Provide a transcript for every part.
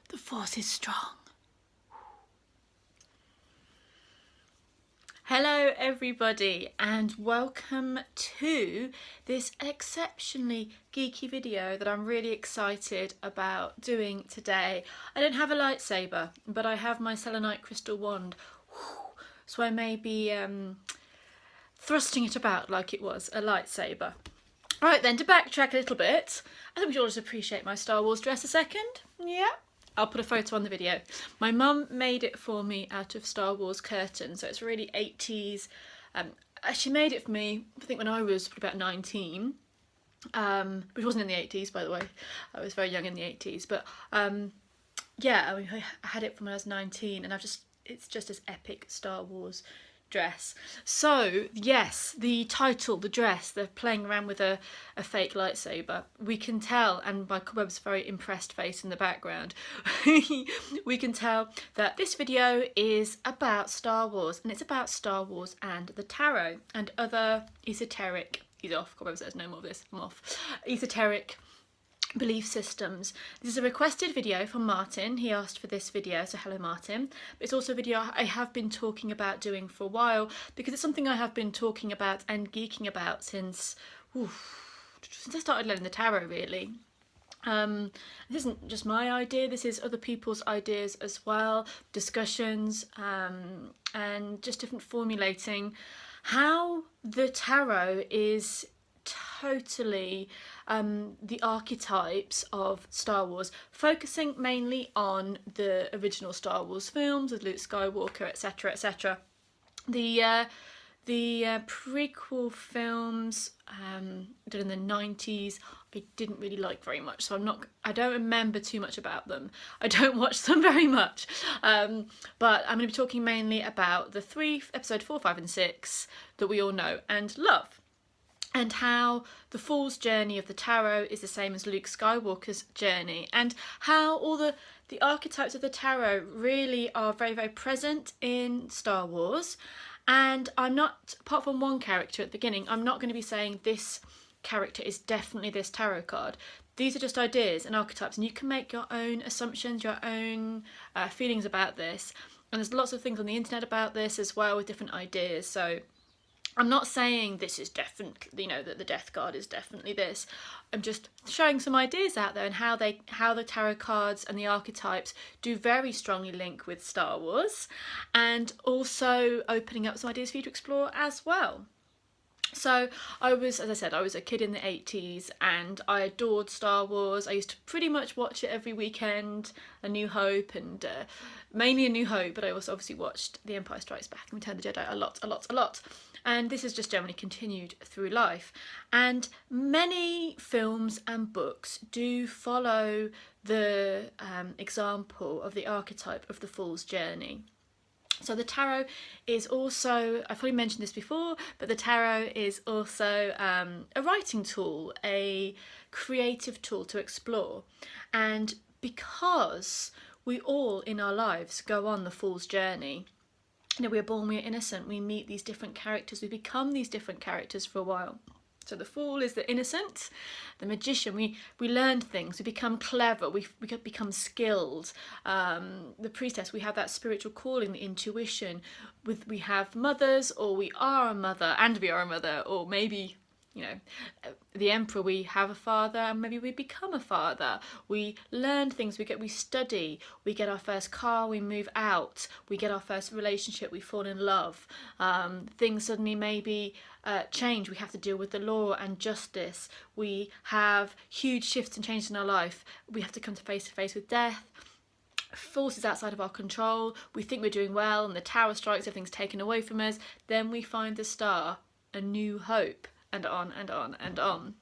The Force is strong. Hello everybody and welcome to this exceptionally geeky video that I'm really excited about doing today. I don't have a lightsaber, but I have my selenite crystal wand, so I may be thrusting it about like it was a lightsaber. Right then, to backtrack a little bit, I think we should all just appreciate my Star Wars dress a second. Yeah. I'll put a photo on the video. My mum made it for me out of Star Wars curtains, so it's really 80s. She made it for me, I think, when I was about 19, which wasn't in the 80s, by the way. I was very young in the 80s, but yeah, I mean, I had it from when I was 19, and it's just this epic Star Wars dress. So yes, the title, the dress, they're playing around with a fake lightsaber. We can tell, and by Cobweb's very impressed face in the background, we can tell that this video is about Star Wars, and it's about Star Wars and the tarot and other esoteric, he's off, Cobweb says no more of this, I'm off, esoteric belief systems. This is a requested video from Martin. He asked for this video, so hello Martin. But it's also a video I have been talking about doing for a while, because it's something I have been talking about and geeking about since I started learning the tarot, really. This isn't just my idea, this is other people's ideas as well, discussions, and just different formulating how the tarot is totally the archetypes of Star Wars, focusing mainly on the original Star Wars films with Luke Skywalker, etc, etc. The prequel films done in the 90s I didn't really like very much, so I don't remember too much about them. I don't watch them very much, but I'm going to be talking mainly about the episode 4, 5 and 6 that we all know and love, and how the Fool's journey of the tarot is the same as Luke Skywalker's journey, and how all the archetypes of the tarot really are very, very present in Star Wars. And I'm not, apart from one character at the beginning, I'm not going to be saying this character is definitely this tarot card. These are just ideas and archetypes, and you can make your own assumptions, your own feelings about this. And there's lots of things on the internet about this as well with different ideas, so I'm not saying this is definitely, you know, that the death card is definitely this. I'm just showing some ideas out there and how the tarot cards and the archetypes do very strongly link with Star Wars, and also opening up some ideas for you to explore as well. So as I said, I was a kid in the 80s and I adored Star Wars. I used to pretty much watch it every weekend, A New Hope, and mainly A New Hope, but I also obviously watched The Empire Strikes Back and Return of the Jedi a lot. And this has just generally continued through life. And many films and books do follow the example of the archetype of the Fool's journey. So the tarot is also, I've probably mentioned this before, but the tarot is also a writing tool, a creative tool to explore. And because we all in our lives go on the Fool's journey, you know, we're born, we're innocent, we meet these different characters, we become these different characters for a while. So the Fool is the innocent, the magician, we learn things, we become clever, we become skilled. The priestess, we have that spiritual calling, the intuition. We have mothers, or we are a mother, and we are a mother, or maybe, you know, the Emperor, we have a father, and maybe we become a father. We learn things, we study, we get our first car, we move out, we get our first relationship, we fall in love. Things suddenly maybe change, we have to deal with the law and justice. We have huge shifts and changes in our life. We have to come to face with death. Forces outside of our control. We think we're doing well, and the tower strikes, everything's taken away from us. Then we find the star, a new hope, and on and on and on.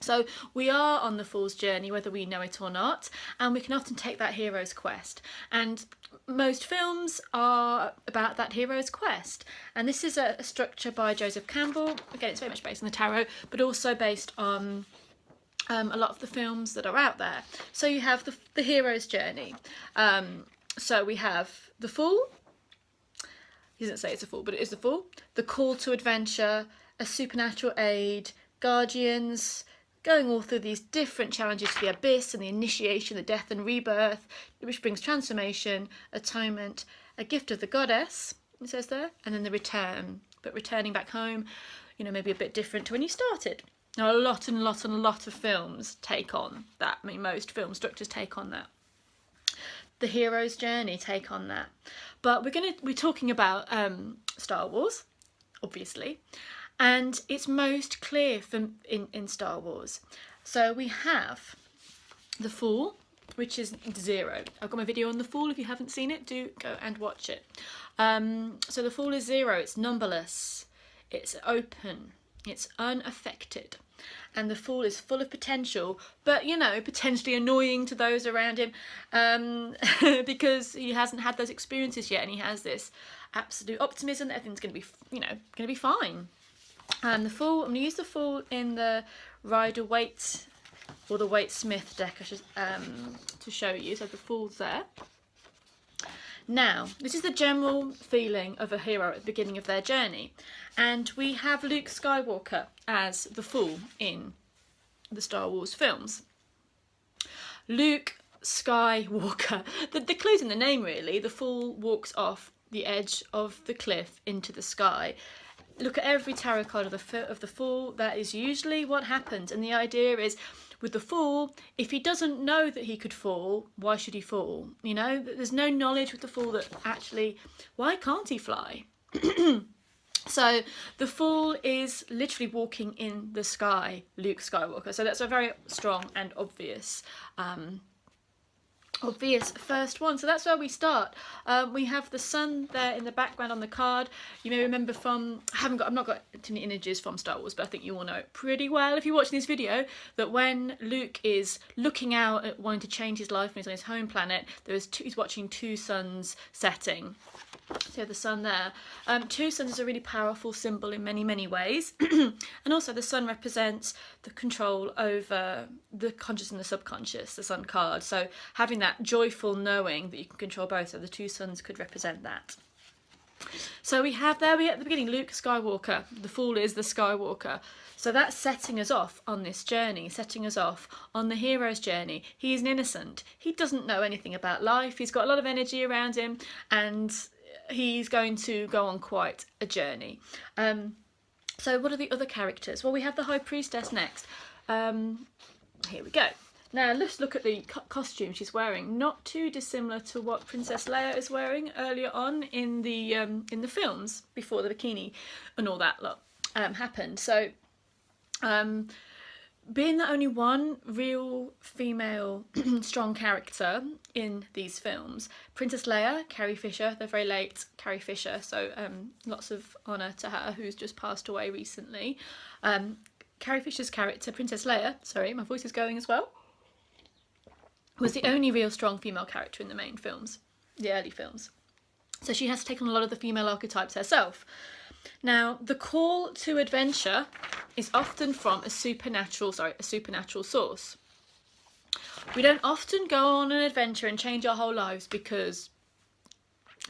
So we are on the Fool's journey, whether we know it or not, and we can often take that hero's quest. And most films are about that hero's quest. And this is a structure by Joseph Campbell. Again, it's very much based on the tarot, but also based on a lot of the films that are out there. So you have the hero's journey. So we have the Fool. He doesn't say it's a fool, but it is the Fool. The call to adventure, a supernatural aid, guardians, going all through these different challenges to the abyss and the initiation, the death and rebirth, which brings transformation, atonement, a gift of the goddess, it says there, and then the return. But returning back home, you know, maybe a bit different to when you started. Now, a lot of films take on that. I mean, most film structures take on that. The hero's journey take on that. But we're talking about Star Wars, obviously, and it's most clear in Star Wars. So we have the Fall, which is 0. I've got my video on the Fall. If you haven't seen it, do go and watch it. So the Fall is 0. It's numberless. It's open. It's unaffected. And the Fool is full of potential, but, you know, potentially annoying to those around him, because he hasn't had those experiences yet, and he has this absolute optimism that everything's going to be, you know, going to be fine. And the Fool, I'm going to use the Fool in the Rider-Waite or the Waite-Smith deck, I should, to show you. So the Fool's there. Now, this is the general feeling of a hero at the beginning of their journey. And we have Luke Skywalker as the Fool in the Star Wars films. Luke Skywalker. The clue's in the name, really. The Fool walks off the edge of the cliff into the sky. Look at every tarot card of the Fool. That is usually what happens. And the idea is, with the Fool, if he doesn't know that he could fall, why should he fall? You know, there's no knowledge with the Fool that actually, why can't he fly? So the Fool is literally walking in the sky, Luke Skywalker. So that's a very strong and obvious first one. So that's where we start. We have the sun there in the background on the card. You may remember from, I've not got too many images from Star Wars, but I think you all know it pretty well if you're watching this video, that when Luke is looking out at wanting to change his life when he's on his home planet, he's watching 2 suns setting. So the sun there. 2 suns is a really powerful symbol in many ways. And also the sun represents the control over the conscious and the subconscious, the sun card. So having that joyful knowing that you can control both, so the 2 suns could represent that. So we at the beginning, Luke Skywalker. The Fool is the Skywalker. So that's setting us off on this journey, setting us off on the hero's journey. He is an innocent. He doesn't know anything about life. He's got a lot of energy around him, and he's going to go on quite a journey. So what are the other characters? Well, we have the High Priestess next. Here we go. Now let's look at the costume she's wearing. Not too dissimilar to what Princess Leia is wearing earlier on in the films, before the bikini and all that lot happened. So being the only one real female strong character in these films, Princess Leia, Carrie Fisher, the very late Carrie Fisher, so lots of honour to her, who's just passed away recently. Carrie Fisher's character, Princess Leia, sorry, my voice is going as well, was the only real strong female character in the main films, the early films. So she has taken a lot of the female archetypes herself. Now, the call to adventure is often from a supernatural source. We don't often go on an adventure and change our whole lives because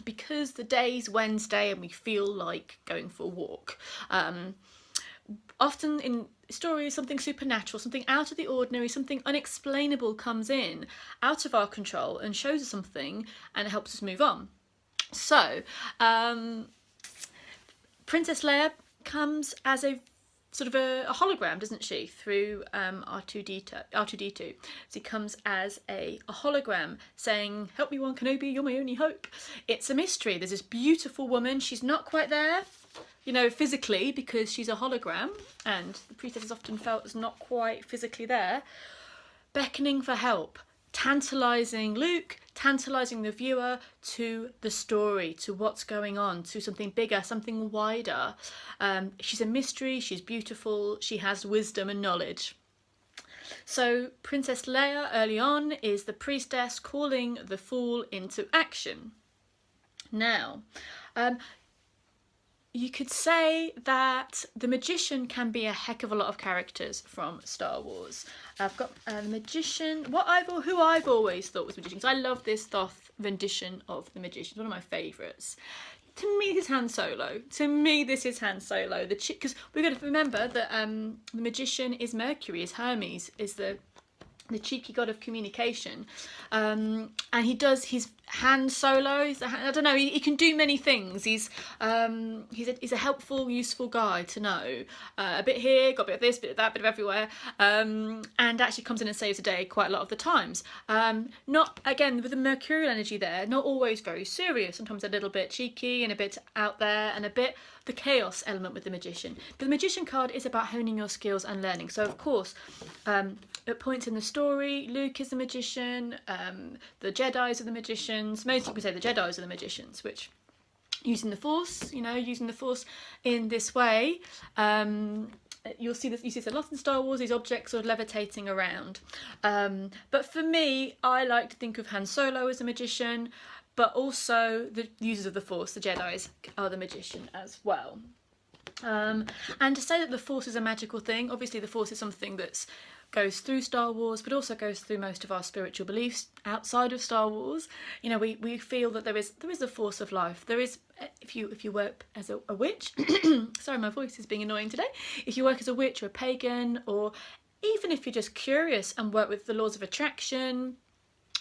the day's Wednesday and we feel like going for a walk. Often in stories, something supernatural, something out of the ordinary, something unexplainable comes in out of our control and shows us something, and it helps us move on. So, Princess Leia comes as a sort of a hologram, doesn't she, through R2-D2. She comes as a hologram saying, "Help me, One Kenobi, you're my only hope." It's a mystery. There's this beautiful woman. She's not quite there, you know, physically, because she's a hologram, and the priestess is often felt as not quite physically there, beckoning for help, tantalising Luke, tantalising the viewer to the story, to what's going on, to something bigger, something wider. She's a mystery, she's beautiful, she has wisdom and knowledge. So Princess Leia early on is the priestess calling the Fool into action. Now, you could say that the magician can be a heck of a lot of characters from Star Wars. I've got the magician, who I've always thought was magicians. I love this Thoth rendition of the magician, one of my favourites. to me this is Han Solo. To me this is Han Solo. Because we've got to remember that the magician is Mercury, is Hermes, is the cheeky god of communication, and he's Han Solo. I don't know. He can do many things. He's a helpful, useful guy to know. A bit here, got a bit of this, bit of that, bit of everywhere, and actually comes in and saves the day quite a lot of the times. Not again with the mercurial energy there. Not always very serious. Sometimes a little bit cheeky and a bit out there and a bit the chaos element with the magician. But the magician card is about honing your skills and learning. So of course, at points in the story, Luke is the magician. The Jedis are the magicians. Most people say the Jedis are the magicians, which using the Force, using the Force in this way. You see this a lot in Star Wars, these objects sort of levitating around. But for me, I like to think of Han Solo as a magician, but also the users of the Force, the Jedis, are the magician as well. And to say that the Force is a magical thing, obviously the Force is something that goes through Star Wars, but also goes through most of our spiritual beliefs outside of Star Wars. We feel that there is a force of life. There is, if you work as a witch, sorry, my voice is being annoying today. If you work as a witch or a pagan, or even if you're just curious and work with the laws of attraction,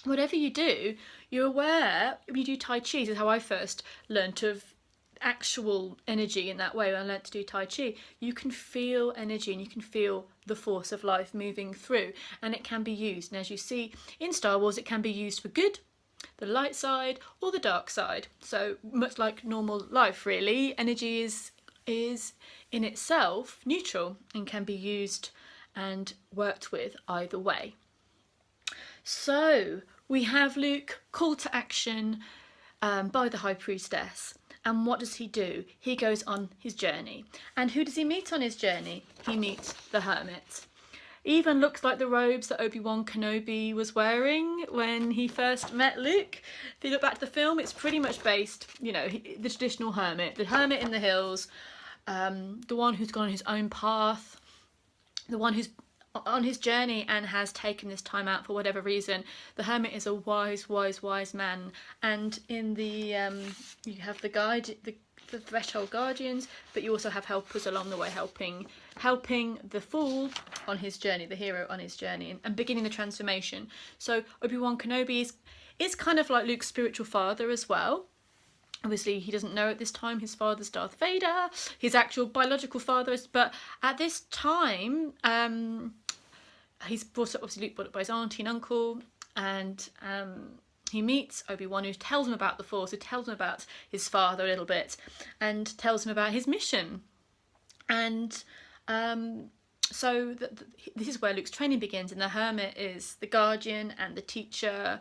whatever you do, you're aware. You do Tai Chi. This is how I first learned of actual energy in that way. When I learned to do Tai Chi, you can feel energy and you can feel the force of life moving through, and it can be used. And as you see in Star Wars, it can be used for good, the light side, or the dark side. So much like normal life, really, energy is in itself neutral and can be used and worked with either way. So we have Luke called to action by the High Priestess. And what does he do? He goes on his journey. And who does he meet on his journey? He meets the Hermit. Even looks like the robes that Obi-Wan Kenobi was wearing when he first met Luke. If you look back to the film, it's pretty much based, the traditional Hermit. The Hermit in the hills, the one who's gone on his own path, the one who's on his journey and has taken this time out for whatever reason. The Hermit is a wise man, and in the you have the guide, the threshold guardians, but you also have helpers along the way helping the fool on his journey, the hero on his journey, and beginning the transformation. So Obi-Wan Kenobi is kind of like Luke's spiritual father as well. Obviously, he doesn't know at this time his father's Darth Vader, his actual biological father is, but at this time, he's brought up, obviously Luke brought up by his auntie and uncle, and he meets Obi-Wan, who tells him about the Force, who tells him about his father a little bit, and tells him about his mission. And so this is where Luke's training begins, and the Hermit is the guardian and the teacher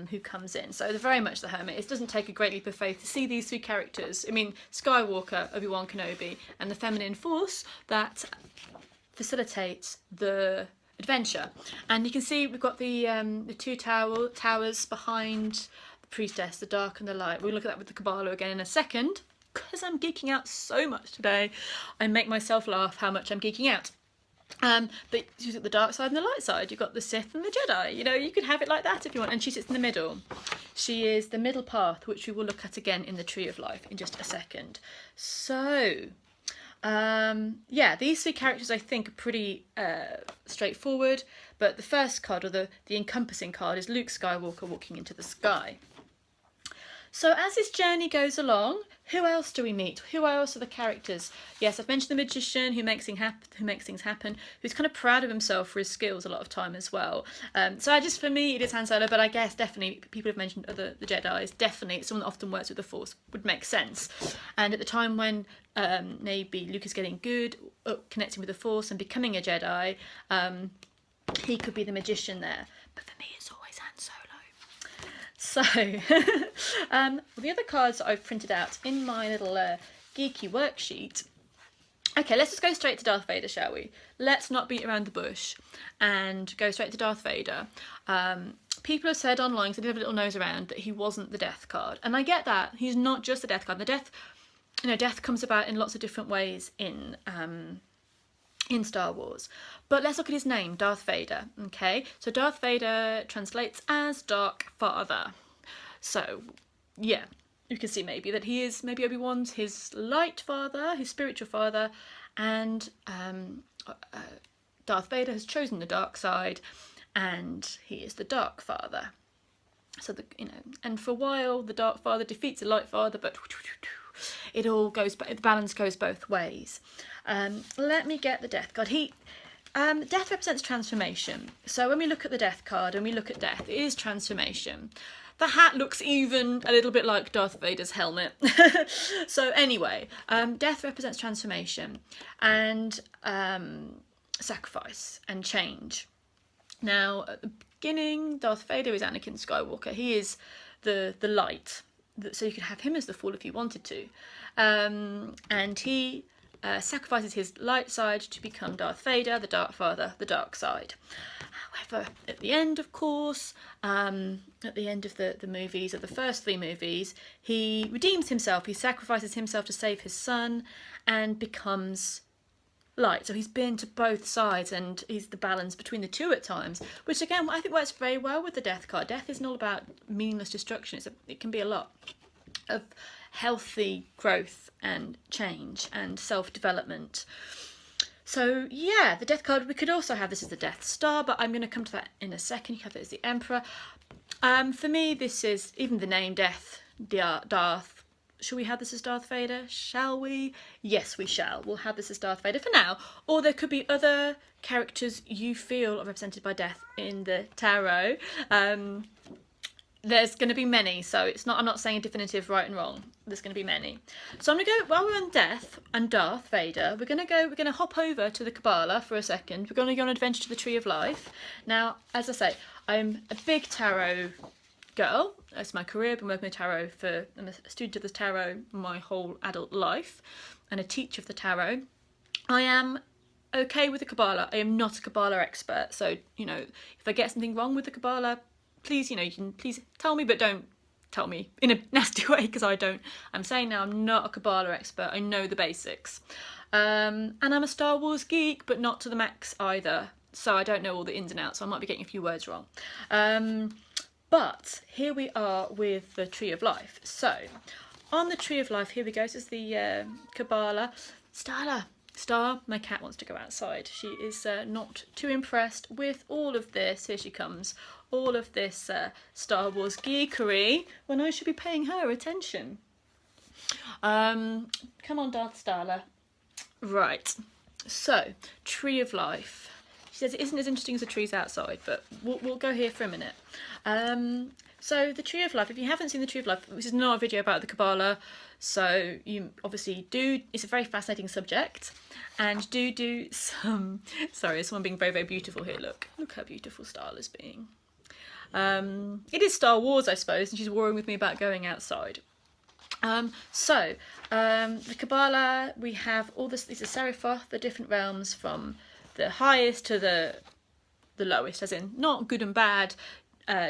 who comes in. So they're very much the Hermit. It doesn't take a great leap of faith to see these three characters. I mean, Skywalker, Obi-Wan Kenobi, and the feminine force that facilitates the adventure. And you can see we've got the two towers behind the priestess, the dark and the light. We'll look at that with the Cabala again in a second. Because I'm geeking out so much today, I make myself laugh how much I'm geeking out. But you've got the dark side and the light side. You've got the Sith and the Jedi. You could have it like that if you want. And she sits in the middle. She is the middle path, which we will look at again in the Tree of Life in just a second. So, yeah, these three characters I think are pretty straightforward. But the first card, or the encompassing card, is Luke Skywalker walking into the sky. So as this journey goes along, who else do we meet? Who else are the characters? Yes, I've mentioned the magician who makes things happen, who's kind of proud of himself for his skills a lot of time as well. So for me, it is Han Solo, but I guess definitely people have mentioned the Jedis. Definitely, someone that often works with the Force would make sense. And at the time when maybe Luke is getting good, connecting with the Force and becoming a Jedi, he could be the magician there. But for me, it's always Han Solo. So, the other cards that I've printed out in my little geeky worksheet. Okay, let's just go straight to Darth Vader, shall we? Let's not beat around the bush and go straight to Darth Vader. People have said online, because I did have a little nose around, that he wasn't the death card. And I get that. He's not just the death card. The death comes about in lots of different ways in Star Wars. But let's look at his name, Darth Vader. Okay, so Darth Vader translates as Dark Father. So, yeah, you can see maybe that he is maybe Obi-Wan's his light father, his spiritual father, and Darth Vader has chosen the dark side, and he is the dark father. So and for a while the dark father defeats the light father, but it all goes, the balance goes both ways. Let me get the death card. Death represents transformation. So when we look at the death card and we look at death, it is transformation. The hat looks even a little bit like Darth Vader's helmet. So anyway, death represents transformation and sacrifice and change. Now, at the beginning, Darth Vader is Anakin Skywalker. He is the light, so you could have him as the Fall if you wanted to. And he sacrifices his light side to become Darth Vader, the Dark Father, the dark side. However, at the end, of course, at the end of the movies, of the first 3 movies, he redeems himself. He sacrifices himself to save his son and becomes light. So he's been to both sides, and he's the balance between the two at times, which again I think works very well with the death card. Death isn't all about meaningless destruction. It can be a lot of healthy growth and change and self-development. So yeah, the death card, we could also have this as the Death Star, but I'm going to come to that in a second. You have it as the Emperor. For me, this is, even the name Death, Darth. Shall we have this as Darth Vader? Shall we? Yes, we shall. We'll have this as Darth Vader for now. Or there could be other characters you feel are represented by death in the tarot. There's going to be many, so I'm not saying a definitive right and wrong. There's going to be many. So I'm going to go, while we're on death and Darth Vader, we're going to hop over to the Cabala for a second. We're going to go on an adventure to the Tree of Life. Now, as I say, I'm a big tarot girl. That's my career. I've been working with tarot I'm a student of the tarot my whole adult life and a teacher of the tarot. I am okay with the Cabala. I am not a Cabala expert. So, if I get something wrong with the Cabala, please, you can please tell me, but don't tell me in a nasty way, because I'm saying now I'm not a Cabala expert. I know the basics. And I'm a Star Wars geek, but not to the max either. So I don't know all the ins and outs. So I might be getting a few words wrong. But here we are with the Tree of Life. So on the Tree of Life, here we go. This is the Cabala. Star, my cat wants to go outside. She is not too impressed with all of this. Here she comes. All of this Star Wars geekery when I should be paying her attention. Come on, Darth Starla. Right. So, Tree of Life. She says it isn't as interesting as the trees outside, but we'll go here for a minute. So the Tree of Life, if you haven't seen the Tree of Life, this is not a video about the Cabala, so you obviously do, it's a very fascinating subject, and do some, sorry, there's someone being very, very beautiful here, look how beautiful Starla's being. It is Star Wars, I suppose, and she's warring with me about going outside. The Cabala, we have all this, these are Seraphoth, the different realms from the highest to the lowest, as in not good and bad,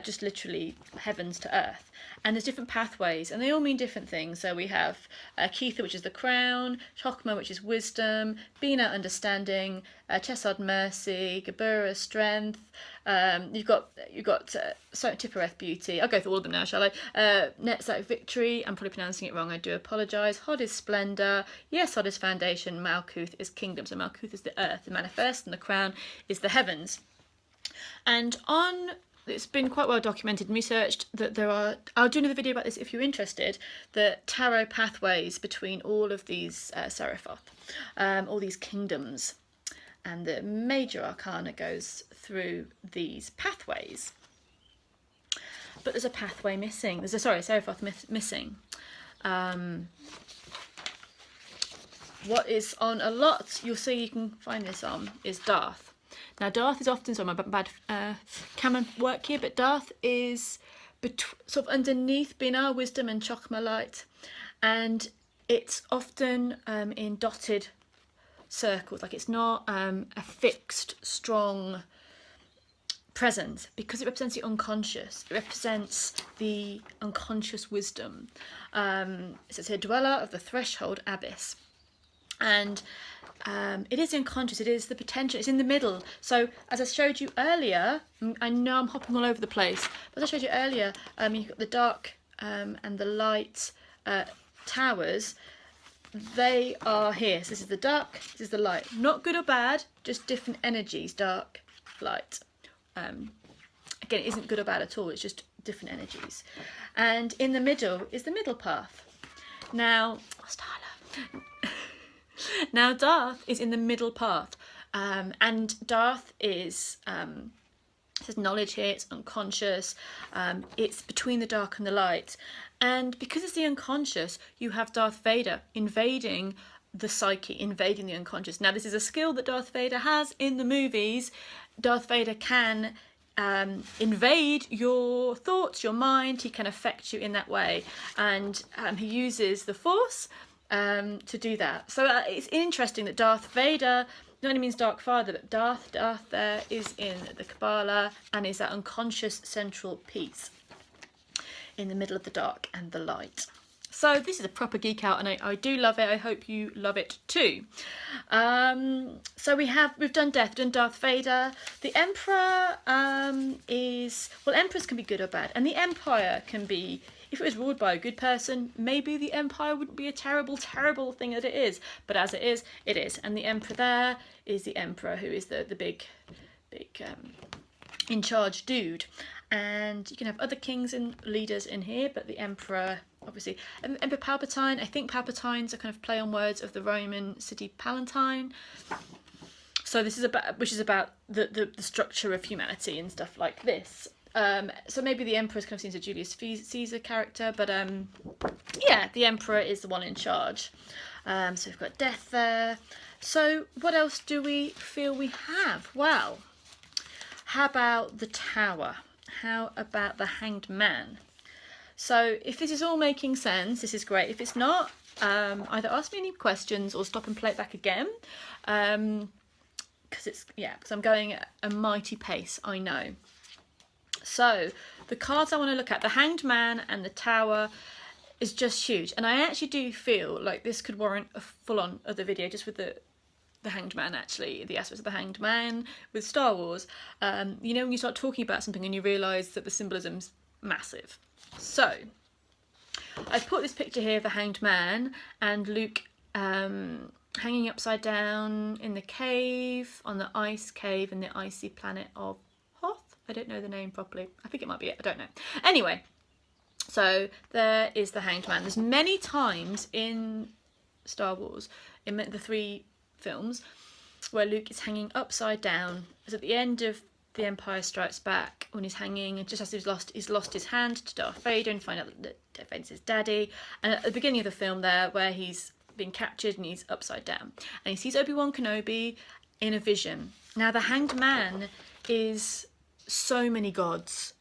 just literally heavens to earth. And there's different pathways, and they all mean different things. So we have Keitha, which is the crown, Chokmah, which is wisdom, Bina, understanding, Chesod, mercy, Gabura, strength. You've got Tippereth, beauty. I'll go through all of them now, shall I? Netzach, victory. I'm probably pronouncing it wrong. I do apologise. Hod is splendour. Yes, Hod is foundation. Malkuth is kingdom. So Malkuth is the earth, the manifest, and the crown is the heavens. And it's been quite well documented and researched that there are, I'll do another video about this if you're interested, the tarot pathways between all of these Seraphoth, all these kingdoms, and the major arcana goes through these pathways. But there's a pathway missing, Seraphoth missing. What is on a lot, you'll see you can find this on, is Darth. Now Darth is often, sorry my bad camera work here, but Darth is sort of underneath Bina, wisdom, and Chokmah, light, and it's often in dotted circles, like it's not a fixed, strong presence, because it represents the unconscious. It represents the unconscious wisdom. It says here, dweller of the threshold abyss. And it is unconscious, it is the potential, it's in the middle. So as I showed you earlier, I know I'm hopping all over the place, but as I showed you earlier, you've got the dark and the light, towers, they are here. So this is the dark, this is the light. Not good or bad, just different energies, dark, light. Again, it isn't good or bad at all, it's just different energies. And in the middle is the middle path. Now, now Darth is in the middle path, and Darth is, it says knowledge here, it's unconscious, it's between the dark and the light. And because it's the unconscious, you have Darth Vader invading the psyche, invading the unconscious. Now, this is a skill that Darth Vader has in the movies. Darth Vader can invade your thoughts, your mind. He can affect you in that way. And he uses the Force to do that. So it's interesting that Darth Vader not only means Dark Father, but Darth there is in the Cabala and is that unconscious central piece in the middle of the dark and the light. So this is a proper geek out, and I do love it. I hope you love it too. So we've done death, done Darth Vader. The Emperor Empress can be good or bad, and the Empire can be, if it was ruled by a good person, maybe the Empire wouldn't be a terrible, terrible thing that it is. But as it is, it is. And the Emperor there is the Emperor, who is the big in charge dude. And you can have other kings and leaders in here, but the Emperor, obviously, Emperor Palpatine. I think Palpatine's a kind of play on words of the Roman city Palatine. So this is about, which is about the structure of humanity and stuff like this. So maybe the Emperor kind of seems a Julius Caesar character, but yeah, the Emperor is the one in charge. So we've got death there. So what else do we feel we have? Well, how about the Tower? How about the Hanged Man? So if this is all making sense, this is great. If it's not, either ask me any questions or stop and play it back again. Because I'm going at a mighty pace, I know. So the cards I want to look at, the Hanged Man and the Tower, is just huge. And I actually do feel like this could warrant a full-on other video just with the Hanged Man, actually, the aspects of the Hanged Man with Star Wars. You know, when you start talking about something and you realise that the symbolism's massive. So I've put this picture here of the Hanged Man and Luke hanging upside down in the cave, on the ice cave in the icy planet of Hoth. I don't know the name properly. I think it might be it. I don't know. Anyway, so there is the Hanged Man. There's many times in Star Wars, in the 3 films, where Luke is hanging upside down. It's at the end of The Empire Strikes Back, when he's hanging, and just as he's lost his hand to Darth Vader and find out that Darth Vader's his daddy. And at the beginning of the film there, where he's been captured and he's upside down, and he sees Obi-Wan Kenobi in a vision. Now the Hanged Man is so many gods,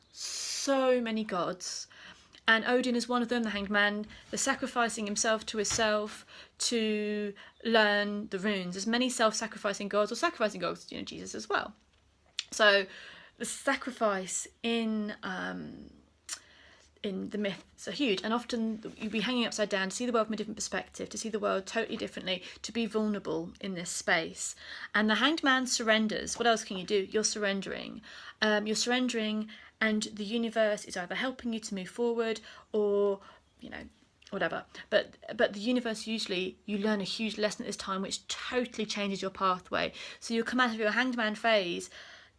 and Odin is one of them. The Hanged Man, the sacrificing himself to himself to learn the runes. There's many self-sacrificing gods, or sacrificing gods, you know, Jesus as well. So the sacrifice in the myths are huge, and often you'll be hanging upside down to see the world from a different perspective, to see the world totally differently, to be vulnerable in this space. And the Hanged Man surrenders. What else can you do? You're surrendering. And the universe is either helping you to move forward or, you know, whatever. But the universe, usually you learn a huge lesson at this time which totally changes your pathway. So you'll come out of your Hanged Man phase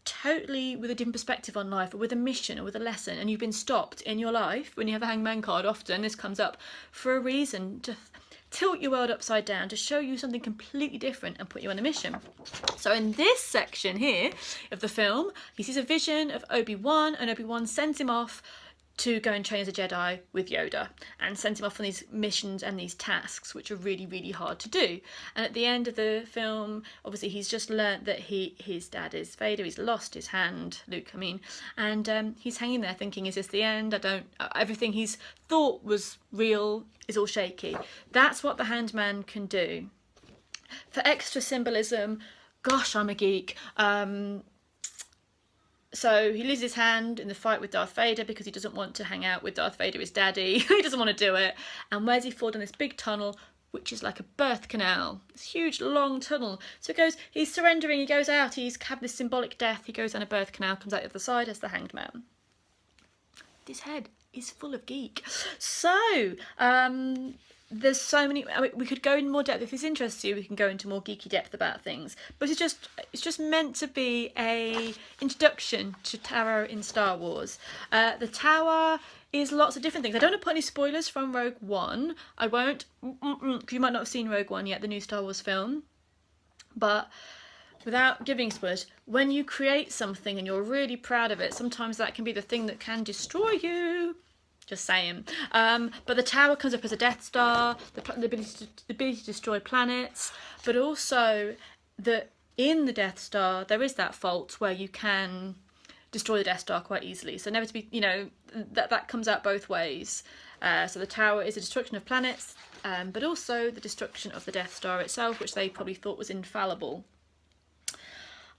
totally with a different perspective on life, or with a mission, or with a lesson, and you've been stopped in your life. When you have a Hanged Man card, often this comes up for a reason, to tilt your world upside down, to show you something completely different and put you on a mission. So in this section here of the film, he sees a vision of Obi-Wan, and Obi-Wan sends him off to go and train as a Jedi with Yoda, and sends him off on these missions and these tasks, which are really, really hard to do. And at the end of the film, obviously he's just learnt that his dad is Vader, he's lost his hand, Luke, and he's hanging there thinking, is this the end? Everything he's thought was real is all shaky. That's what the Hanged Man can do. For extra symbolism, gosh, I'm a geek. So he loses his hand in the fight with Darth Vader because he doesn't want to hang out with Darth Vader, his daddy. He doesn't want to do it. And where's he fall down this big tunnel, which is like a birth canal. This huge, long tunnel. So he's surrendering, he goes out, he's had this symbolic death, he goes down a birth canal, comes out the other side as the Hanged Man. His head is full of geek. So, there's so many. I mean, we could go in more depth if this interests you. We can go into more geeky depth about things, but it's just meant to be a introduction to tarot in Star Wars. The tower is lots of different things. I don't want to put any spoilers from Rogue One. I won't, because you might not have seen Rogue One yet, the new Star Wars film. But without giving spoilers, when you create something and you're really proud of it, sometimes that can be the thing that can destroy you. Just saying. But the tower comes up as a Death Star, the ability to destroy planets, but also that in the Death Star there is that fault where you can destroy the Death Star quite easily. So never to be, you know, that comes out both ways. So the tower is a destruction of planets, but also the destruction of the Death Star itself, which they probably thought was infallible.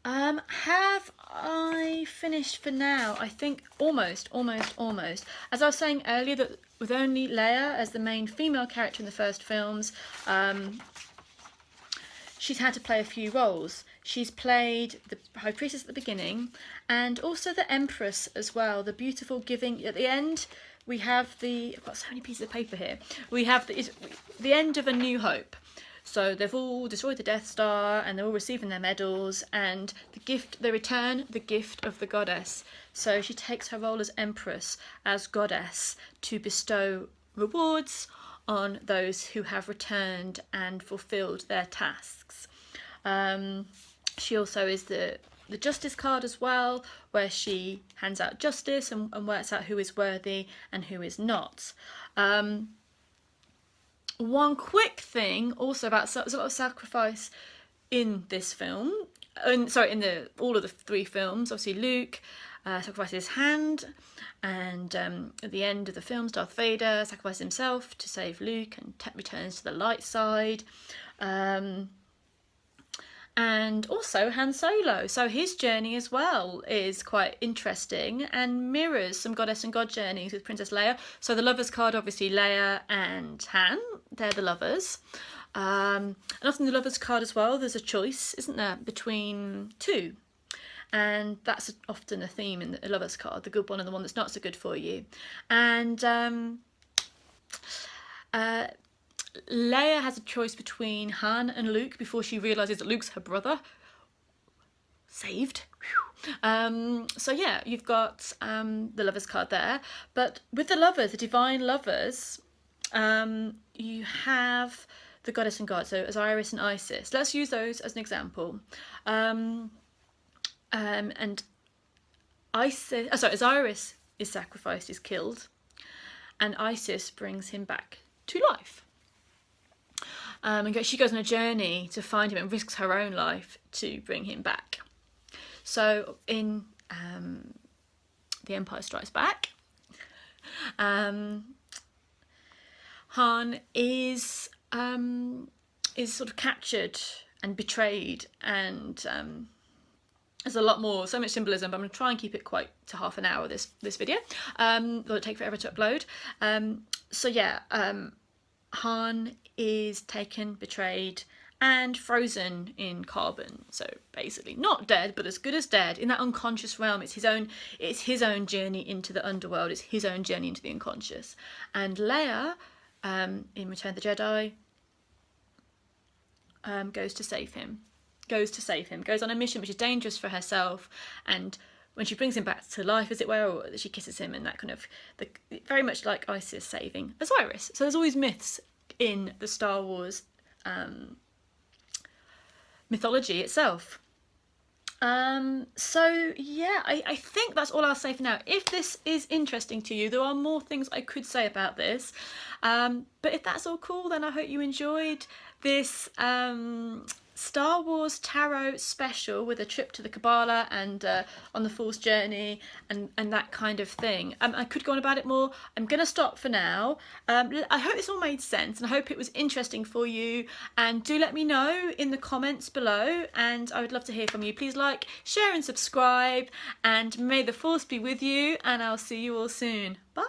Have I finished for now? I think almost. As I was saying earlier, that with only Leia as the main female character in the first films, she's had to play a few roles. She's played the High Priestess at the beginning, and also the Empress as well, the beautiful giving. At the end, we have I've got so many pieces of paper here. We have the end of A New Hope. So they've all destroyed the Death Star and they're all receiving their medals, and they return the gift of the goddess. So she takes her role as Empress, as goddess, to bestow rewards on those who have returned and fulfilled their tasks. She also is the justice card as well, where she hands out justice and works out who is worthy and who is not. One quick thing also about, there's a lot of sacrifice in this film, in all of the three films. Obviously Luke sacrifices his hand, and at the end of the films Darth Vader sacrifices himself to save Luke and returns to the light side. And also Han Solo, so his journey as well is quite interesting and mirrors some goddess and god journeys with Princess Leia. So the lovers card, obviously Leia and Han, they're the lovers. And often the lovers card as well, there's a choice, isn't there, between two. And that's often a theme in the lovers card, the good one and the one that's not so good for you. And Leia has a choice between Han and Luke before she realises that Luke's her brother. Saved. So yeah, you've got the lovers card there. But with the lovers, the divine lovers, you have the goddess and god, so Osiris and Isis. Let's use those as an example. And Osiris is sacrificed, is killed, and Isis brings him back to life. And she goes on a journey to find him and risks her own life to bring him back. So in The Empire Strikes Back, Han is sort of captured and betrayed, and there's a lot more, so much symbolism, but I'm going to try and keep it quite to half an hour, this video. It'll take forever to upload. So yeah, Han is taken, betrayed, and frozen in carbon. So basically not dead, but as good as dead. In that unconscious realm, it's his own journey into the underworld. It's his own journey into the unconscious. And Leia, in Return of the Jedi, goes to save him. Goes on a mission which is dangerous for herself, and when she brings him back to life, as it were, or she kisses him, and that kind of, very much like Isis saving Osiris. So there's always myths in the Star Wars mythology itself. So yeah, I think that's all I'll say for now. If this is interesting to you, there are more things I could say about this, but if that's all cool, then I hope you enjoyed this Star Wars Tarot special with a trip to the Cabala and on the Force journey and that kind of thing. I could go on about it more. I'm going to stop for now. I hope this all made sense, and I hope it was interesting for you, and do let me know in the comments below, and I would love to hear from you. Please like, share and subscribe, and may the Force be with you, and I'll see you all soon. Bye!